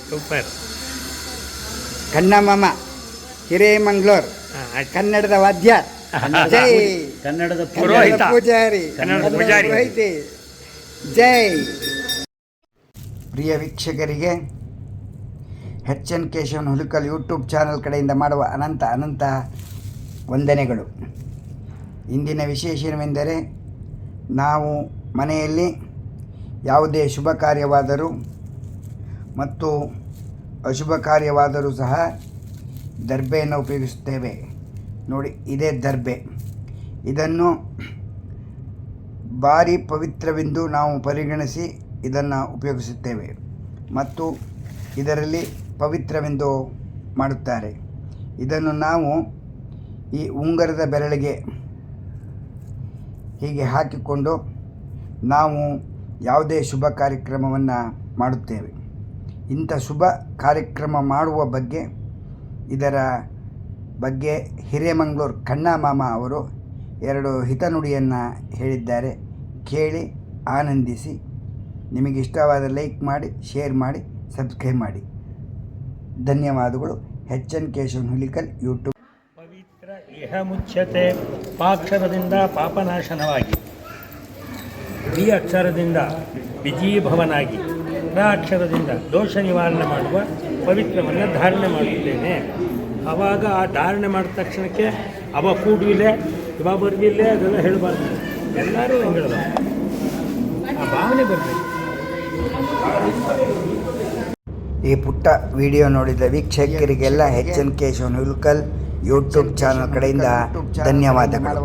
Super. ಕನ್ನಮಾಮ ಹಿರೇಮಂಗ್ಳೂರ್ ಕನ್ನಡದ ವಾದ್ಯ ಜೈ. ಕನ್ನಡದ ಪುರೋಹಿತ. ಪೂಜಾರಿ ಕನ್ನಡದ ಪೂಜಾರಿ. ಪುರೋಹಿತೆ ಜೈ. ಪ್ರಿಯ ವೀಕ್ಷಕರಿಗೆ N Keshavan Hulikal YouTube channel ಕಡೆಯಿಂದ ಮಾಡುವ ಅನಂತ ಅನಂತ ವಂದನೆಗಳು. ಇಂದಿನ ವಿಶೇಷವೆಂದರೆ ನಾವು ಮನೆಯಲ್ಲಿ ಯಾವುದೇ ಶುಭ ಕಾರ್ಯವಾದರೂ ಮತ್ತು ಅಶುಭ ಕಾರ್ಯವಾದರೂ ಸಹ ದರ್ಬೆಯನ್ನು ಉಪಯೋಗಿಸುತ್ತೇವೆ. ನೋಡಿ, ಇದೇ ದರ್ಬೆ. ಇದನ್ನು ಭಾರಿ ಪವಿತ್ರವೆಂದು ನಾವು ಪರಿಗಣಿಸಿ ಇದನ್ನು ಉಪಯೋಗಿಸುತ್ತೇವೆ ಮತ್ತು ಇದರಲ್ಲಿ ಪವಿತ್ರವೆಂದು ಮಾಡುತ್ತಾರೆ. ಇದನ್ನು ನಾವು ಈ ಉಂಗುರದ ಬೆರಳಿಗೆ ಹೀಗೆ ಹಾಕಿಕೊಂಡು ನಾವು ಯಾವುದೇ ಶುಭ ಕಾರ್ಯಕ್ರಮವನ್ನು ಮಾಡುತ್ತೇವೆ. ಇಂಥ ಶುಭ ಕಾರ್ಯಕ್ರಮ ಮಾಡುವ ಬಗ್ಗೆ ಇದರ ಬಗ್ಗೆ ಹಿರೇಮಂಗ್ಳೂರು ಕನ್ನಮಾಮ ಅವರು 2 ಹಿತನುಡಿಯನ್ನು ಹೇಳಿದ್ದಾರೆ. ಕೇಳಿ ಆನಂದಿಸಿ. ನಿಮಗೆ ಇಷ್ಟವಾದ ಲೈಕ್ ಮಾಡಿ, ಶೇರ್ ಮಾಡಿ, ಸಬ್ಸ್ಕ್ರೈಬ್ ಮಾಡಿ. ಧನ್ಯವಾದಗಳು. N Keshavan Hulikal YouTube. ಪವಿತ್ರ ಇಹ ಮುಚ್ಯತೆ ಪಾಕ್ಷರದಿಂದ ಪಾಪನಾಶನವಾಗಿ, ಬಿ ಅಕ್ಷರದಿಂದ ವಿಜೀಭವನಾಗಿ, ರ ಅಕ್ಷರದಿಂದ ದೋಷ ನಿವಾರಣೆ ಮಾಡುವ ಪವಿತ್ರವನ್ನು ಧಾರಣೆ ಮಾಡುತ್ತೇನೆ. ಆವಾಗ ಆ ಧಾರಣೆ ಮಾಡಿದ ತಕ್ಷಣಕ್ಕೆ ಅವ ಕೂಡವಿಲೆ ಇವ ಬರ್ದಿಲ್ಲೇ ಅದೆಲ್ಲ ಹೇಳಬಾರ್ದು. ಎಲ್ಲರೂ ಹೇಳಬಾರ್ದು. ಆ ಭಾವನೆ ಬರಬೇಕು. ಈ ಪುಟ್ಟ ವಿಡಿಯೋ ನೋಡಿದ ವೀಕ್ಷಕರಿಗೆಲ್ಲ N Keshavan Hulikal YouTube channel ಕಡೆಯಿಂದ ಧನ್ಯವಾದಗಳು.